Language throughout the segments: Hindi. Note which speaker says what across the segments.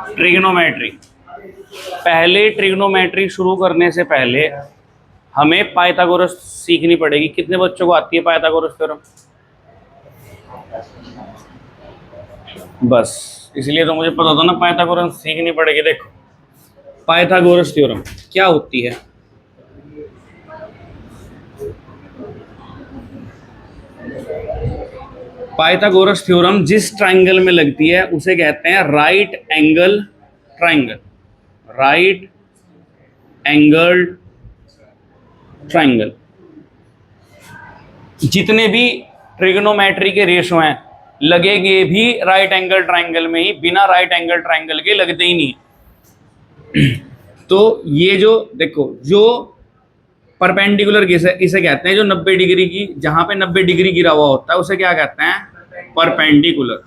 Speaker 1: ट्रिग्नोमेट्री। पहले ट्रिग्नोमेट्री शुरू करने से पहले हमें पाइथागोरस सीखनी पड़ेगी। कितने बच्चों को आती है पाइथागोरस थ्योरम? बस इसलिए तो मुझे पता था ना पाइथागोरस सीखनी पड़ेगी। देखो पाइथागोरस थ्योरम क्या होती है। पाइथागोरस थ्योरम जिस ट्राइंगल में लगती है उसे कहते हैं right angle triangle. Right angle triangle. जितने भी ट्रिग्नोमेट्री के रेशो हैं लगेंगे भी राइट एंगल ट्राइंगल में ही, बिना राइट एंगल ट्राइंगल के लगते ही नहीं। तो ये जो देखो जो परपेंडिकुलर इसे कहते हैं जो 90 डिग्री की, जहां पे 90 डिग्री गिरा हुआ होता है उसे क्या कहते हैं? परपेंडिकुलर।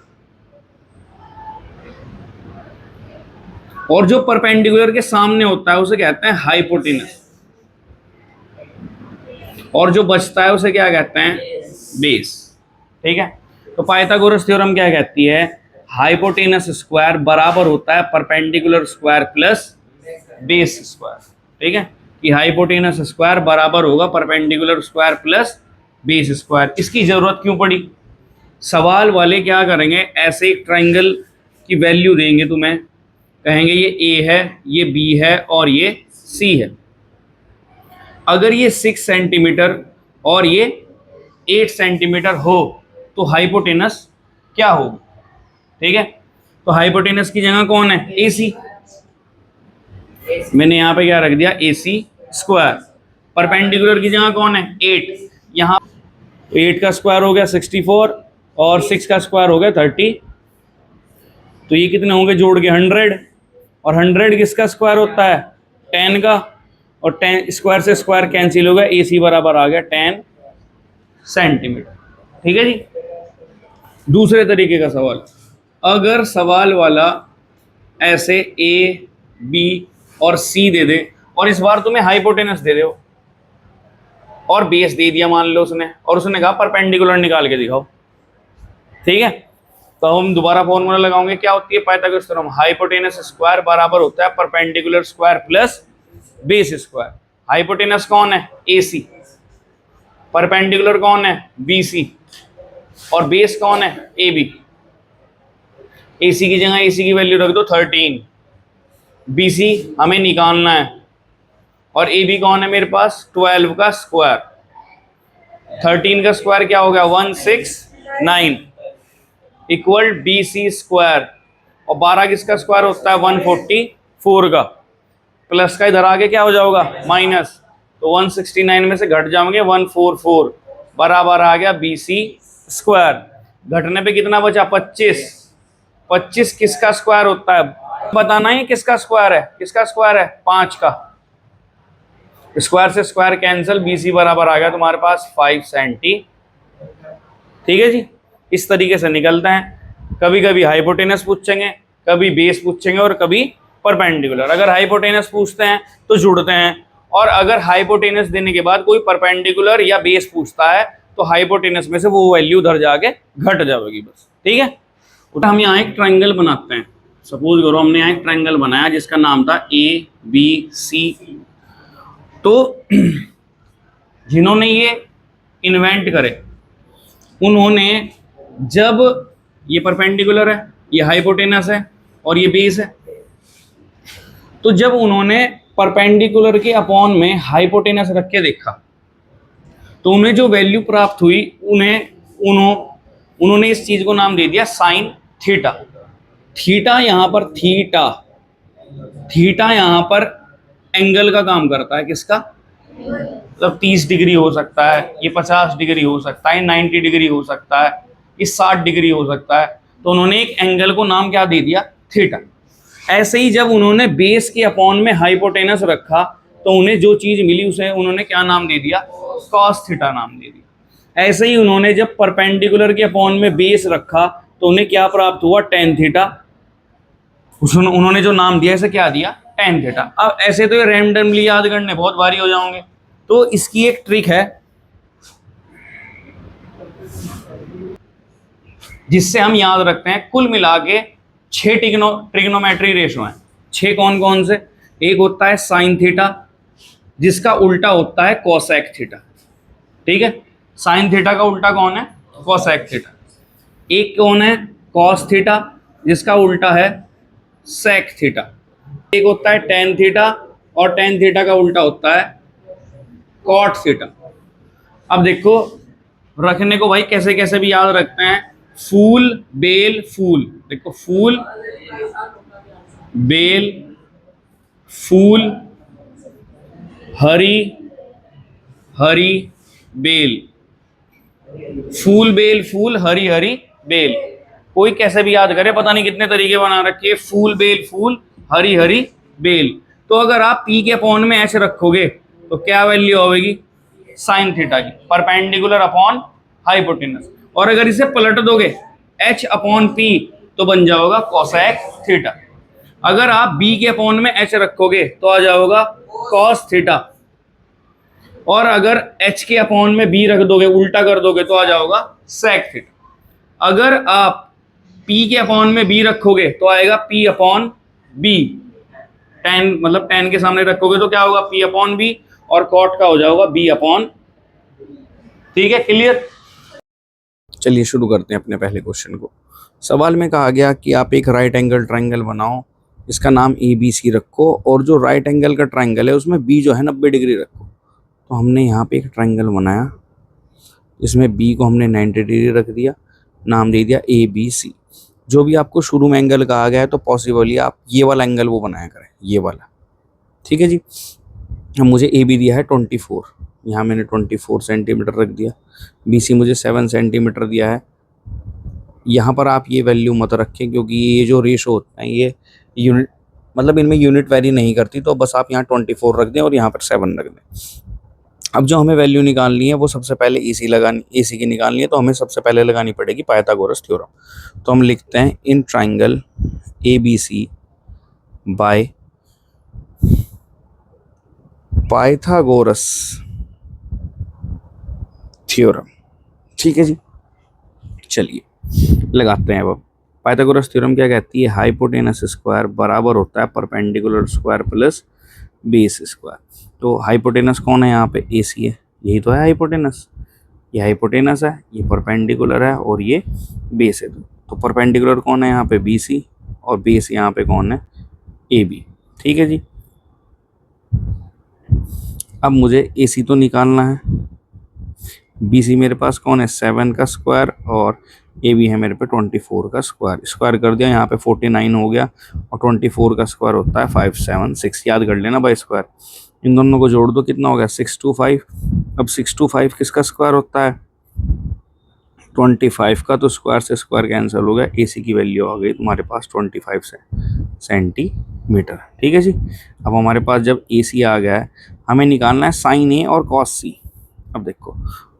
Speaker 1: और जो परपेंडिकुलर के सामने होता है उसे कहते हैं हाइपोटेनस। और जो बचता है उसे क्या कहते हैं? बेस। ठीक है। तो पाइथागोरस थ्योरम क्या कहती है? हाइपोटेनस स्क्वायर बराबर होता है perpendicular square plus base square. ठीक है, कि हाइपोटेनस स्क्वायर बराबर होगा perpendicular square plus base square. इसकी जरूरत क्यों पड़ी? सवाल वाले क्या करेंगे, ऐसे एक ट्राइंगल की वैल्यू देंगे तुम्हें, कहेंगे ये ए है, ये बी है और ये सी है। अगर ये 6 सेंटीमीटर और ये 8 सेंटीमीटर हो तो हाइपोटेनस क्या होगी? ठीक है, तो हाइपोटेनस की जगह कौन है? ए सी। मैंने यहां पे क्या रख दिया? ए सी स्क्वायर। परपेंडिकुलर की जगह कौन है? 8। यहाँ 8 का स्क्वायर हो गया 64 और 6 का स्क्वायर हो गया 30। तो ये कितने होंगे जोड़ के? 100। और 100 किसका स्क्वायर होता है? 10 का। और 10 स्क्वायर से स्क्वायर कैंसिल होगा, ए सी बराबर आ गया 10 सेंटीमीटर। ठीक है जी। दूसरे तरीके का सवाल, अगर सवाल वाला ऐसे ए बी और सी दे दे और इस बार तुम्हें हाइपोटेनस दे दे और बेस दे दिया मान लो उसने, और उसने कहा परपेंडिकुलर निकाल के दिखाओ। ठीक है, तो हम दोबारा फॉर्मूला लगाओगे। क्या होती है पाइथागोरस थ्योरम? हाइपोटेनस स्क्वायर बराबर होता है perpendicular square plus base square. Hypotenuse कौन है? A C. परपेंडिकुलर कौन है? B C. और बेस कौन है? A B. ए सी की जगह ए सी की वैल्यू रख दो 13। बी सी हमें निकालना है और ए बी कौन है मेरे पास? 12 का स्क्वायर। 13 का स्क्वायर क्या हो गया? 169 इक्वल बी सी स्क्वायर। और 12 किसका स्क्वायर होता है? 144 का। प्लस का इधर आगे क्या हो जाएगा? माइनस। तो 169 में से घट जाओगे 144 बराबर आ गया बी सी स्क्वायर। घटने पे कितना बचा? 25। 25 किसका स्क्वायर होता है? बताना ही किसका स्क्वायर है। किसका स्क्वायर है? 5 का। स्क्वायर से स्क्वायर कैंसिल, बी सी बराबर आ गया तुम्हारे पास 5 सेंटी। ठीक है जी। इस तरीके से निकलता है। कभी कभी हाइपोटेनस पूछेंगे, कभी बेस पूछेंगे और कभी परपेंडिकुलर। अगर हाइपोटेनस पूछते हैं तो जुड़ते हैं, और अगर हाइपोटेनस देने के बाद कोई परपेंडिकुलर या बेस पूछता है तो हाइपोटेनस में से वो वैल्यू उधर जाके घट जाएगी बस। ठीक है। तो हम यहाँ एक ट्राइंगल बनाते हैं। सपोज करो हमने यहाँ एक ट्राइंगल बनाया जिसका नाम था ए बी सी। तो जिन्होंने ये इन्वेंट करे उन्होंने, जब ये परपेंडिकुलर है, ये हाइपोटेनस है और ये बेस है, तो जब उन्होंने परपेंडिकुलर के अपॉन में हाइपोटेनस रख के देखा तो उन्हें जो वैल्यू प्राप्त हुई उन्होंने इस चीज को नाम दे दिया साइन थीटा। थीटा यहाँ पर थीटा यहाँ पर एंगल का काम करता है। किसका? मतलब 30 डिग्री हो सकता है, ये 50 डिग्री हो सकता है, 90 डिग्री हो सकता है, ये 60 डिग्री हो सकता है। तो उन्होंने एक एंगल को नाम क्या दे दिया? थीटा। ऐसे ही जब उन्होंने बेस के अपॉन में हाइपोटेनस रखा तो उन्हें जो चीज मिली उसे उन्होंने क्या नाम दे दिया? कॉस थीटा नाम दे दिया। ऐसे ही उन्होंने जब परपेंडिकुलर के अपॉन में बेस रखा तो उन्हें क्या प्राप्त हुआ? Tan theta. उन्होंने जो नाम दिया इसे क्या दिया? Tan theta. अब ऐसे तो ये रैंडमली याद करने बहुत भारी हो जाओगे, तो इसकी एक ट्रिक है जिससे हम याद रखते हैं। कुल मिला के 6 ट्रिग्नोमेट्री रेशो हैं। 6 कौन कौन से? एक होता है साइन थीटा, जिसका उल्टा होता है कोसेक थीटा। ठीक है, साइन थीटा का उल्टा कौन है? Cosec theta. एक कौन है? कॉस थीटा, जिसका उल्टा है सेक थीटा। एक होता है टेन थीटा, और टेन थीटा का उल्टा होता है कॉट थीटा। अब देखो, रखने को भाई कैसे कैसे भी याद रखते हैं। फूल बेल फूल, देखो फूल बेल फूल, हरी हरी बेल, फूल बेल फूल, हरी हरी बेल। कोई कैसे भी याद करे, पता नहीं कितने तरीके बना रखे हैं। फूल बेल फूल, हरी हरी बेल। तो अगर आप पी के अपॉन में एच रखोगे तो क्या वैल्यू आएगी? साइन थीटा की, परपेंडिकुलर अपॉन हाइपोटेनस। और अगर इसे पलट दोगे एच अपॉन पी तो बन जाओगा कोसेक थीटा। अगर आप बी के अपॉन में एच रखोगे तो आ जाओगा कॉस थीटा, और अगर एच के अपॉन में बी रख दोगे, उल्टा कर दोगे, तो आ जाओगा सेक थीटा। अगर आप पी के अपॉन में बी रखोगे तो आएगा पी अपॉन बी। टेन मतलब टेन के सामने रखोगे तो क्या होगा? पी अपॉन बी, और कॉट का हो जाएगा बी अपॉन। ठीक है, क्लियर? चलिए शुरू करते हैं अपने पहले क्वेश्चन को। सवाल में कहा गया कि आप एक राइट एंगल ट्रायंगल बनाओ, इसका नाम ए बी सी रखो, और जो राइट एंगल का ट्रायंगल है उसमें बी जो है 90 डिग्री रखो। तो हमने यहाँ पे एक ट्रायंगल बनाया, इसमें बी को हमने 90 डिग्री रख दिया, नाम दे दिया ए बी सी। जो भी आपको शुरू में एंगल कहा गया है तो पॉसिबली आप ये वाला एंगल वो बनाया करें, ये वाला। ठीक है जी। अब मुझे ए बी दिया है 24, यहाँ मैंने 24 सेंटीमीटर रख दिया। बी सी मुझे 7 सेंटीमीटर दिया है। यहाँ पर आप ये वैल्यू मत रखें, क्योंकि ये जो रेशो होता है ये यूनिट, मतलब इनमें यूनिट वेरी नहीं करती, तो बस आप यहाँ 24 रख दें और यहाँ पर 7 रख दें। अब जो हमें वैल्यू निकालनी है वो सबसे पहले ए सी की निकालनी है, तो हमें सबसे पहले लगानी पड़ेगी पाइथागोरस थ्योरम। तो हम लिखते हैं in triangle A B C by Pythagoras theorem. ठीक है जी, चलिए लगाते हैं। अब पाइथागोरस थ्योरम क्या कहती है? हाइपोटेनस स्क्वायर बराबर होता है perpendicular square plus base square. तो हाइपोटेनस कौन है? यहाँ पे ए सी है, यही तो है हाइपोटेनस। ये हाइपोटेनस है, ये परपेंडिकुलर है, और ये बेस है। तो परपेंडिकुलर कौन है यहाँ पे? बी सी, और बेस यहाँ पे कौन है? A B. ठीक है जी। अब मुझे ए सी तो निकालना है। बी सी मेरे पास कौन है? 7 का स्क्वायर, और ए बी है मेरे पे 24 का स्क्वायर। स्क्वायर कर दिया, यहाँ पे 49 हो गया, और 24 का स्क्वायर होता है 576। याद कर लेना बाय स्क्वायर। इन दोनों को जोड़ दो, कितना हो गया? 625। अब 625 किसका स्क्वायर होता है? 25 का। तो स्क्वायर से स्क्वायर कैंसिल हो गया, ए सी की वैल्यू आ गई तुम्हारे पास 25 सेंटीमीटर। ठीक है जी। अब हमारे पास जब ए सी आ गया है, हमें निकालना है साइन ए और कॉस सी। अब देखो,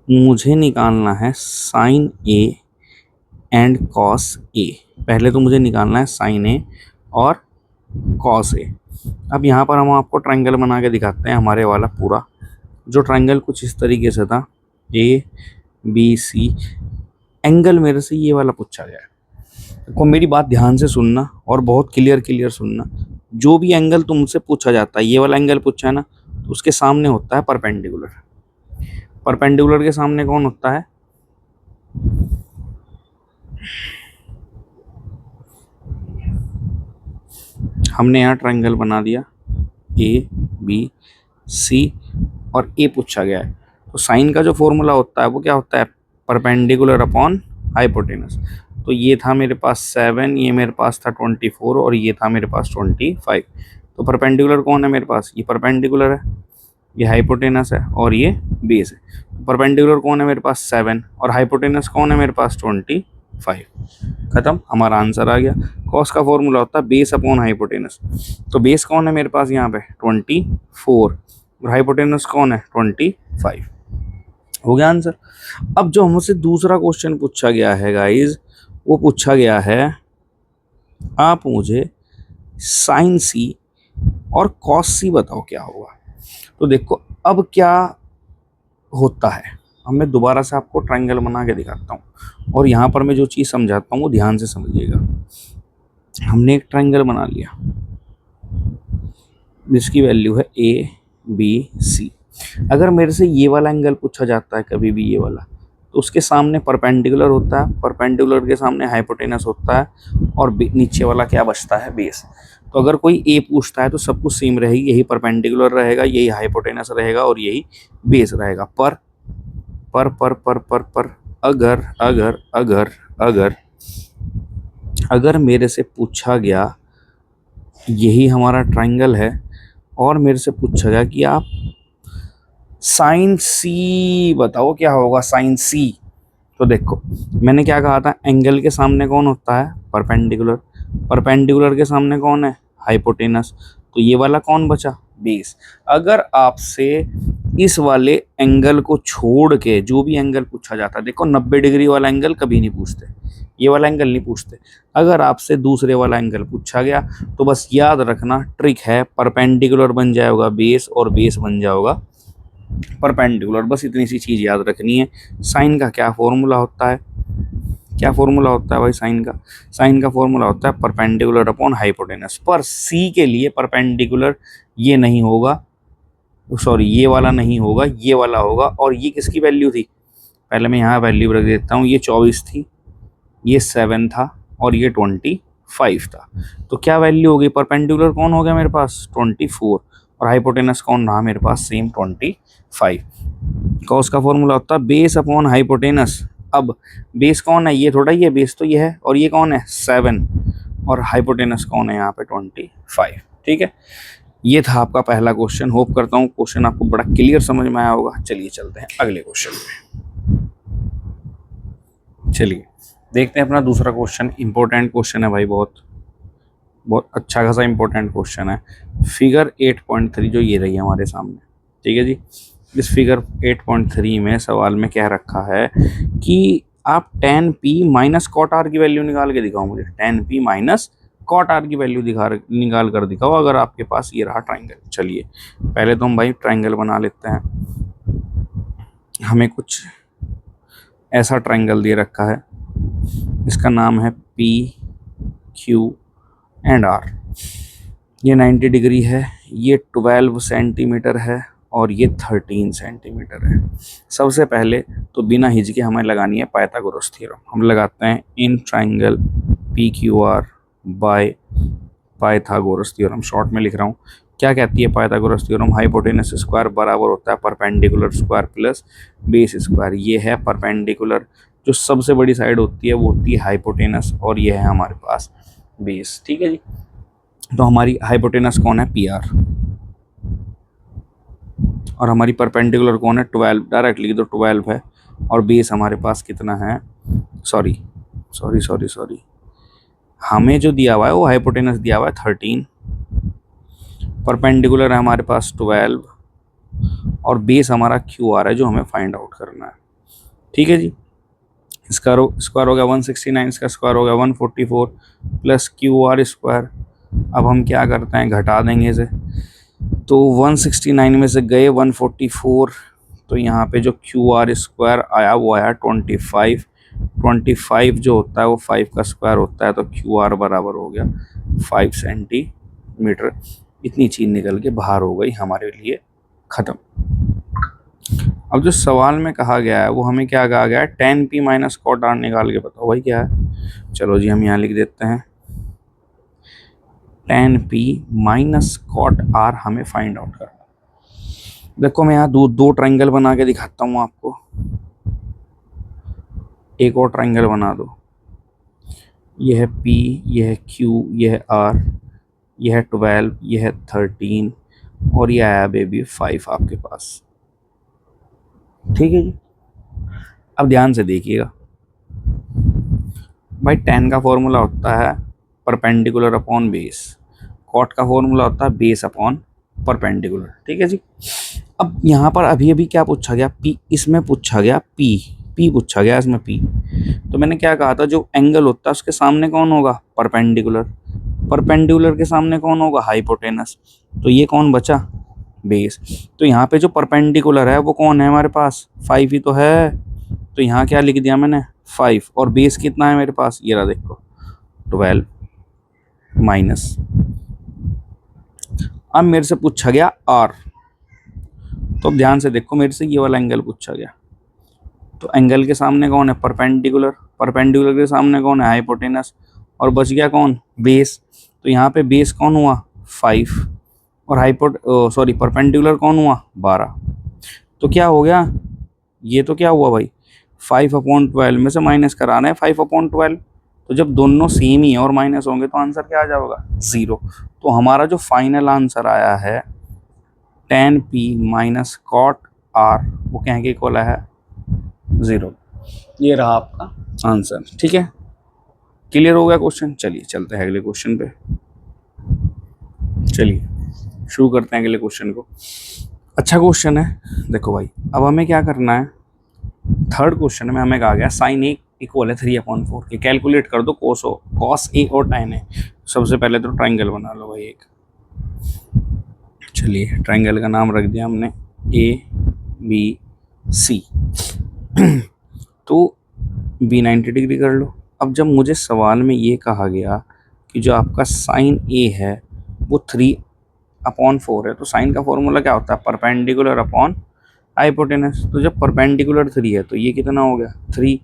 Speaker 1: मुझे निकालना है sign A and cos A. पहले तो मुझे निकालना है साइन ए और कॉस ए। अब यहाँ पर हम आपको ट्रायंगल बना के दिखाते हैं, हमारे वाला पूरा जो ट्रायंगल कुछ इस तरीके से था, ए बी सी। एंगल मेरे से ये वाला पूछा गया है। को मेरी बात ध्यान से सुनना और बहुत क्लियर सुनना। जो भी एंगल तुमसे पूछा जाता है, ये वाला एंगल पूछा है ना, तो उसके सामने होता है परपेंडिकुलर। परपेंडिकुलर के सामने कौन होता है? हमने यहाँ ट्रायंगल बना दिया ए बी सी, और ए पूछा गया है। तो साइन का जो फॉर्मूला होता है वो क्या होता है? Perpendicular upon hypotenuse. तो ये था मेरे पास 7, ये मेरे पास था 24, और ये था मेरे पास 25। तो परपेंडिकुलर कौन है मेरे पास? ये परपेंडिकुलर है, ये हाइपोटेनस है, और ये बेस है। तो परपेंडिकुलर कौन है मेरे पास? 7, और हाइपोटेनस कौन है मेरे पास? 25। खत्म, हमारा आंसर आ गया। कॉस का फॉर्मूला होता है बेस अपॉन हाइपोटेनस। तो बेस कौन है मेरे पास यहाँ पे? 24, और हाइपोटेनस कौन है? 25। हो गया आंसर। अब जो हमसे दूसरा क्वेश्चन पूछा गया है गाइज, वो पूछा गया है आप मुझे साइन सी और कॉस सी बताओ क्या होगा। तो देखो अब क्या होता है, अब मैं दोबारा से आपको ट्रायंगल बना के दिखाता हूँ, और यहाँ पर मैं जो चीज़ समझाता हूँ वो ध्यान से समझिएगा। हमने एक ट्रायंगल बना लिया जिसकी वैल्यू है ए बी सी। अगर मेरे से ये वाला एंगल पूछा जाता है कभी भी, ये वाला, तो उसके सामने परपेंडिकुलर होता है, परपेंडिकुलर के सामने हाइपोटेनस होता है, और नीचे वाला क्या बचता है, बेस। तो अगर कोई ए पूछता है तो सब कुछ सेम रहेगी, यही परपेंडिकुलर रहेगा, यही हाइपोटेनस रहेगा और यही बेस रहेगा। पर अगर अगर अगर अगर अगर मेरे से पूछा गया, यही हमारा ट्रायंगल है, और मेरे से पूछा गया कि आप साइन सी बताओ क्या होगा, साइन सी। तो देखो मैंने क्या कहा था, एंगल के सामने कौन होता है, परपेंडिकुलर, परपेंडिकुलर के सामने कौन है, हाइपोटेनस, तो ये वाला कौन बचा, बेस। अगर आपसे इस वाले एंगल को छोड़ के जो भी एंगल पूछा जाता है, देखो 90 डिग्री वाला एंगल कभी नहीं पूछते, ये वाला एंगल नहीं पूछते। अगर आपसे दूसरे वाला एंगल पूछा गया तो बस याद रखना, ट्रिक है, परपेंडिकुलर बन जाएगा बेस और बेस बन जाएगा परपेंडिकुलर, बस इतनी सी चीज़ याद रखनी है। साइन का क्या फॉर्मूला होता है, क्या फॉर्मूला होता है भाई साइन का, साइन का फॉर्मूला होता है परपेंडिकुलर अपॉन हाइपोटेनस। पर सी के लिए परपेंडिकुलर ये नहीं होगा, सॉरी ये वाला नहीं होगा, ये वाला होगा। और ये किसकी वैल्यू थी, पहले मैं यहाँ वैल्यू रख देता हूँ, ये 24 थी, ये 7 था और ये 25 था। तो क्या वैल्यू हो गई, परपेंडिकुलर कौन हो गया मेरे पास 24, और हाइपोटेनस कौन रहा मेरे पास, सेम 25। कॉस का फॉर्मूला होता है बेस अपॉन हाइपोटेनस। अब बेस कौन है, ये थोड़ा, ये बेस तो ये है, और ये कौन है 7, और हाइपोटेनस कौन है यहाँ पे 25। ठीक है, ये था आपका पहला क्वेश्चन। होप करता हूँ क्वेश्चन आपको बड़ा क्लियर समझ में आया होगा। चलिए चलते हैं अगले क्वेश्चन पे। चलिए देखते हैं अपना दूसरा क्वेश्चन। इंपॉर्टेंट क्वेश्चन है भाई, बहुत बहुत अच्छा खासा इंपॉर्टेंट क्वेश्चन है। फिगर 8.3 जो ये रही है हमारे सामने, ठीक है जी। इस फिगर 8.3 में सवाल में कह रखा है कि आप tan p minus cot R की वैल्यू निकाल के दिखाओ मुझे, tan p minus cot R की वैल्यू निकाल कर दिखाओ अगर आपके पास ये रहा ट्राइंगल। चलिए पहले तो हम भाई ट्राइंगल बना लेते हैं। हमें कुछ ऐसा ट्राइंगल दे रखा है, इसका नाम है पी क्यू एंड आर। ये 90 डिग्री है, ये 12 सेंटीमीटर है और ये 13 सेंटीमीटर है। सबसे पहले तो बिना हिचके हमें लगानी है पाइथागोरस थ्योरम। हम लगाते हैं in triangle P Q R bye Pythagoras theorem, short में लिख रहा हूँ। क्या कहती है पाइथागोरस थ्योरम, हाइपोटेनस स्क्वायर बराबर होता है perpendicular square plus base square. ये है परपेंडिकुलर, जो सबसे बड़ी साइड होती है वो होती है हाइपोटेनस, और ये है हमारे पास बेस। ठीक है जी, तो हमारी हाइपोटेनस कौन है, पी आर, और हमारी परपेंडिकुलर कौन है 12, डायरेक्टली तो 12 है, और बेस हमारे पास कितना है, सॉरी हमें जो दिया हुआ है वो हाइपोटेनस दिया हुआ है 13, परपेंडिकुलर है हमारे पास 12, और बेस हमारा क्यू आर है जो हमें फाइंड आउट करना है। ठीक है जी, इसका स्क्वायर हो गया 169, इसका स्क्वायर हो गया 144 प्लस क्यू आर स्क्वायर। अब हम क्या करते हैं, घटा देंगे इसे, तो 169 में से गए 144, तो यहाँ पे जो क्यू आर स्क्वायर आया वो आया 25 जो होता है वो 5 का स्क्वायर होता है, तो क्यू आर बराबर हो गया 5 सेंटीमीटर। इतनी चीज़ निकल के बाहर हो गई, हमारे लिए ख़त्म। अब जो सवाल में कहा गया है वो हमें क्या कहा गया है, tan p minus cot R निकाल के बताओ भाई क्या है। चलो जी हम यहाँ लिख देते हैं tan p minus cot R हमें फाइंड आउट करना। देखो मैं यहाँ दो ट्राइंगल बना के दिखाता हूँ आपको, एक और ट्राइंगल बना दो। यह है p, यह है q, यह है r, यह है 12, यह है 13, और यह आया बेबी 5 आपके पास। ठीक है जी, अब ध्यान से देखिएगा भाई, tan का फॉर्मूला होता है परपेंडिकुलर अपॉन बेस, कॉट का फॉर्मूला होता है बेस अपॉन परपेंडिकुलर। ठीक है जी, अब यहाँ पर अभी क्या पूछा गया, p, इसमें पूछा गया p पूछा गया इसमें p। तो मैंने क्या कहा था, जो एंगल होता है उसके सामने कौन होगा, परपेंडिकुलर के सामने कौन होगा, हाइपोटेनस। तो ये कौन बचा, बेस। तो यहाँ पे जो परपेंडिकुलर है वो कौन है हमारे पास, 5 ही तो है, तो यहाँ क्या लिख दिया मैंने 5, और बेस कितना है मेरे पास, ये रहा देखो 12। माइनस। अब मेरे से पूछा गया आर, तो अब ध्यान से देखो, मेरे से ये वाला एंगल पूछा गया, तो एंगल के सामने कौन है, परपेंडिकुलर, परपेंडिकुलर के सामने कौन है, हाइपोटेनस, और बच गया कौन, बेस। तो यहाँ पे बेस कौन हुआ, 5, और सॉरी परपेंडिकुलर कौन हुआ, 12। तो क्या हो गया, ये तो क्या हुआ भाई, 5/12 में से माइनस कराना है 5/12, तो जब दोनों सेम ही है और माइनस होंगे तो आंसर क्या आ जाएगा, 0। तो हमारा जो फाइनल आंसर आया है tan p minus cot r, वो क्या के इक्वल है, 0। ये रहा आपका आंसर, ठीक है, क्लियर हो गया क्वेश्चन। चलिए चलते हैं अगले क्वेश्चन पे, चलिए शुरू करते हैं अगले क्वेश्चन को। अच्छा क्वेश्चन है, देखो भाई अब हमें क्या करना है, थर्ड क्वेश्चन में हमें कहा गया साइन ए इक्वल है 3/4 के, कैलकुलेट कर दो कॉस ए और tan ए। सबसे पहले तो ट्राइंगल बना लो भाई एक, चलिए ट्राइंगल का नाम रख दिया हमने ABC। तो B 90 डिग्री कर लो। अब जब मुझे सवाल में ये कहा गया कि जो आपका साइन ए है वो 3/4 है, तो साइन का फॉर्मूला क्या होता है, परपेंडिकुलर अपॉन हाइपोटेनस। तो जब परपेंडिकुलर 3 है तो ये कितना हो गया 3,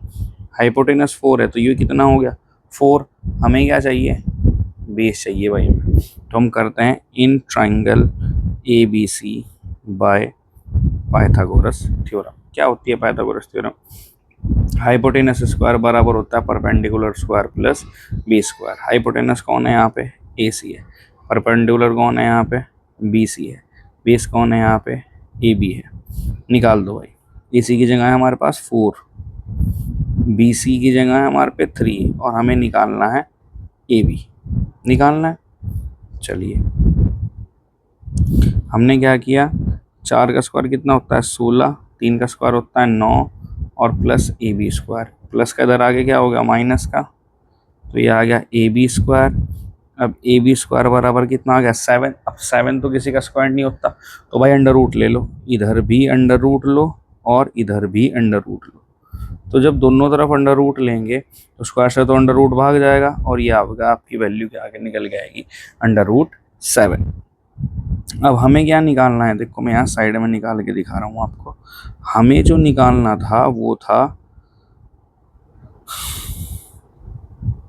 Speaker 1: हाइपोटेनस 4 है तो ये कितना हो गया 4। हमें क्या चाहिए, बेस चाहिए भाई। तो हम करते हैं in triangle ABC bye Pythagoras theorem. क्या होती है पाइथागोरस थ्योरम, हाइपोटेनस स्क्वायर बराबर होता है perpendicular square plus B square. Hypotenuse कौन है यहाँ पे, AC है, परपेंडिकुलर कौन है यहाँ पे, BC है, बेस कौन है यहाँ पे, AB है। निकाल दो भाई, AC की जगह है हमारे पास 4, BC की जगह है हमारे पे 3, और हमें निकालना है AB, निकालना है। चलिए हमने क्या किया, 4 का स्क्वायर कितना होता है 16, 3 का स्क्वायर होता है 9, और प्लस AB स्क्वायर, प्लस का इधर आगे क्या होगा माइनस का, तो ये आ गया AB स्क्वायर। अब AB स्क्वायर बराबर कितना आ गया 7। अब 7 तो किसी का स्क्वायर नहीं होता, तो भाई अंडर रूट ले लो, इधर भी अंडर रूट लो और इधर भी अंडर रूट लो। तो जब दोनों तरफ अंडर रूट लेंगे तो स्क्वायर से तो अंडर रूट भाग जाएगा, और ये आपकी वैल्यू के आगे निकल जाएगी √7। अब हमें क्या निकालना है, देखो मैं यहाँ साइड में निकाल के दिखा रहा हूँ आपको। हमें जो निकालना था वो था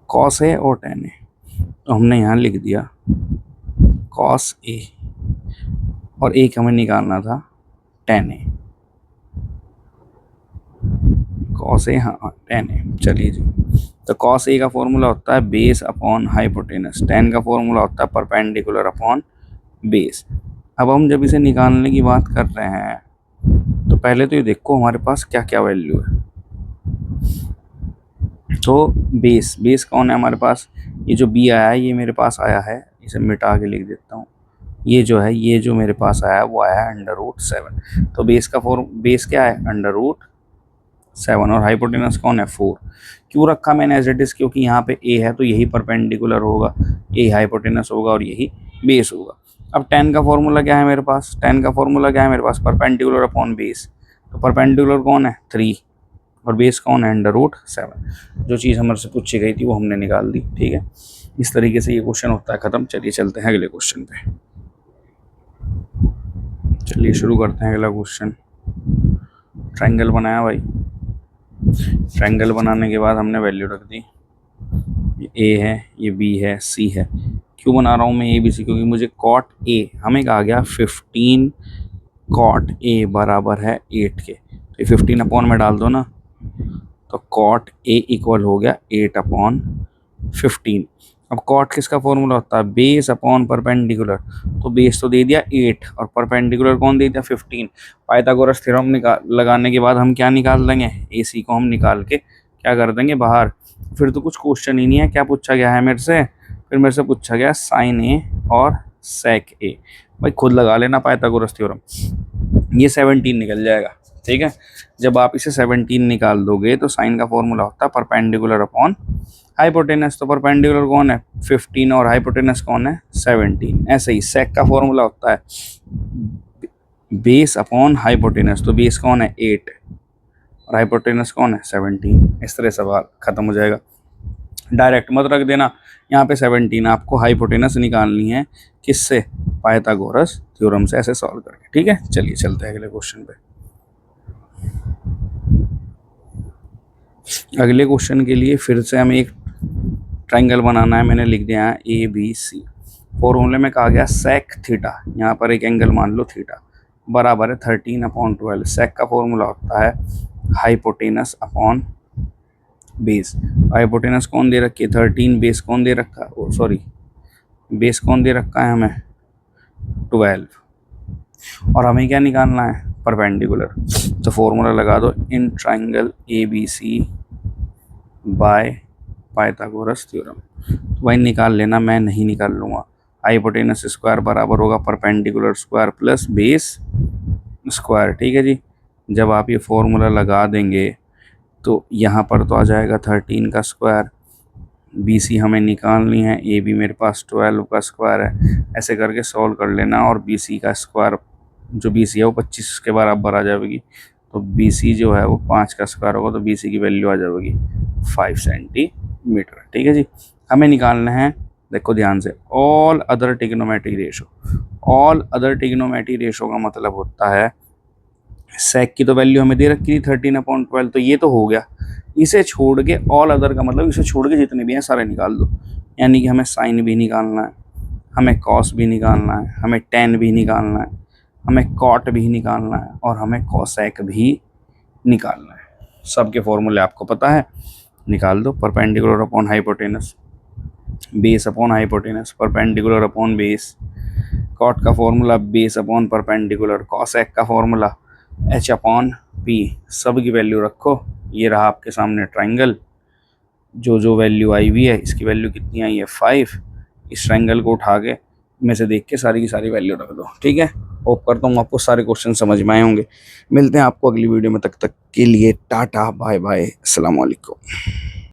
Speaker 1: कॉस ए और tan ए, तो हमने यहाँ लिख दिया कॉस ए, और एक हमें निकालना था tan ए, कॉस ए, हाँ tan ए। चलिए जी, तो कॉस ए का फॉर्मूला होता है बेस अपॉन हाइपोटेनस, tan का फॉर्मूला होता है परपेंडिकुलर अपॉन बेस। अब हम जब इसे निकालने की बात कर रहे हैं तो पहले तो ये देखो हमारे पास क्या क्या वैल्यू है। तो बेस कौन है हमारे पास, ये जो बी आया है ये मेरे पास आया है, इसे मिटा के लिख देता हूँ। ये जो मेरे पास आया है वो आया है √7। तो बेस क्या है √7, और हाइपोटेनस कौन है 4। क्यों रखा मैंने एज इट इज, क्योंकि यहाँ पे ए है तो यही परपेंडिकुलर होगा, यही हाइपोटेनस होगा और यही बेस होगा। अब tan का फॉर्मूला क्या है मेरे पास, परपेंडिकुलर अपॉन बेस। तो परपेंडिकुलर कौन है 3, और बेस कौन है √7। जो चीज़ हमारे से पूछी गई थी वो हमने निकाल दी, ठीक है। इस तरीके से ये क्वेश्चन होता है ख़त्म। चलिए चलते हैं अगले क्वेश्चन पे, चलिए शुरू करते हैं अगला क्वेश्चन। ट्रायंगल बनाया भाई, ट्रायंगल बनाने के बाद हमने वैल्यू रख दी, ये A है, ये B है, C है। क्यों बना रहा हूँ मैं ABC, क्योंकि मुझे कॉट A हमें कहा गया 15 कॉट A बराबर है 8 के, तो ये 15 अपॉन में डाल दो ना, तो कॉट A इक्वल हो गया 8/15। अब कॉट किसका फॉर्मूला होता है, बेस अपॉन परपेंडिकुलर। तो बेस तो दे दिया 8 और परपेंडिकुलर कौन दे दिया 15। पाइथागोरस थ्योरम लगाने के बाद हम क्या निकाल देंगे, AC को हम निकाल के क्या कर देंगे बाहर। फिर तो कुछ क्वेश्चन ही नहीं है। क्या पूछा गया है मेरे से, फिर मेरे से पूछा गया साइन ए और सेक ए। भाई खुद लगा लेना पाइथागोरस थ्योरम, ये 17 निकल जाएगा, ठीक है। जब आप इसे 17 निकाल दोगे तो साइन का फॉर्मूला होता है परपेंडिकुलर अपॉन हाइपोटेनस। तो परपेंडिकुलर कौन है 15 और हाइपोटेनस कौन है 17। ऐसे ही सेक का फॉर्मूला होता है बेस अपॉन हाइपोटेनस। तो बेस कौन है 8 और हाइपोटेनस कौन है 17। इस तरह सवाल खत्म हो जाएगा। डायरेक्ट मत रख देना। यहाँ पे 17 आपको हाइपोटेनस निकालनी है, किससे? पाइथागोरस थ्योरम से, ऐसे सॉल्व करके। ठीक है, चलिए चलते हैं अगले क्वेश्चन पे। अगले क्वेश्चन के लिए फिर से हमें एक ट्रायंगल बनाना है। मैंने लिख दिया है ABC। फॉर्मूले में कहा गया सेक थीटा, यहाँ पर एक एंगल मान लो थीटा, बराबर है 13/12। सेक का फॉर्मूला होता है हाइपोटेनस अपॉन बेस। हाइपोटेनस कौन दे रखी है? 13। बेस कौन दे रखा है? सॉरी, बेस कौन दे रखा है हमें? 12। और हमें क्या निकालना है? परपेंडिकुलर। तो फॉर्मूला लगा दो, in triangle ABC bye Pythagoras theorem. तो भाई निकाल लेना, मैं नहीं निकाल लूँगा। हाइपोटेनस स्क्वायर बराबर होगा perpendicular square plus base square. ठीक है जी। जब आप ये फॉर्मूला लगा देंगे तो यहाँ पर तो आ जाएगा 13 का स्क्वायर। BC हमें निकालनी है, AB मेरे पास 12 का स्क्वायर है। ऐसे करके सॉल्व कर लेना, और BC का स्क्वायर जो BC है वो 25 के बराबर आ जाएगी। तो BC जो है वो 5 का स्क्वायर होगा, तो BC की वैल्यू आ जाएगी 5 सेंटीमीटर। ठीक है जी। हमें निकालना है, देखो ध्यान से, all other trigonometric ratio. All other trigonometric ratio का मतलब होता है, सेक की तो वैल्यू हमें दे रखी थी 13/12, तो ये तो हो गया। इसे छोड़ के ऑल अदर का मतलब इसे छोड़ के जितने भी हैं सारे निकाल दो। यानी कि हमें साइन भी निकालना है, हमें कॉस भी निकालना है, हमें टेन भी निकालना है, हमें कॉट भी निकालना है, और हमें कॉसेक भी निकालना है। सबके फॉर्मूले आपको पता है, निकाल दो। Perpendicular upon hypotenuse, base upon hypotenuse, perpendicular upon base. Cot का formula base upon perpendicular, cosec का फॉर्मूला H/P। सब की वैल्यू रखो। ये रहा आपके सामने ट्रायंगल। जो जो वैल्यू आई हुई है, इसकी वैल्यू कितनी आई है? 5। इस ट्रायंगल को उठा के में से देख के सारी की सारी वैल्यू रख दो। ठीक है। होप करता हूँ आपको सारे क्वेश्चन समझ में आए होंगे। मिलते हैं आपको अगली वीडियो में, तक के लिए टाटा बाय बाय, अस्सलाम वालेकुम।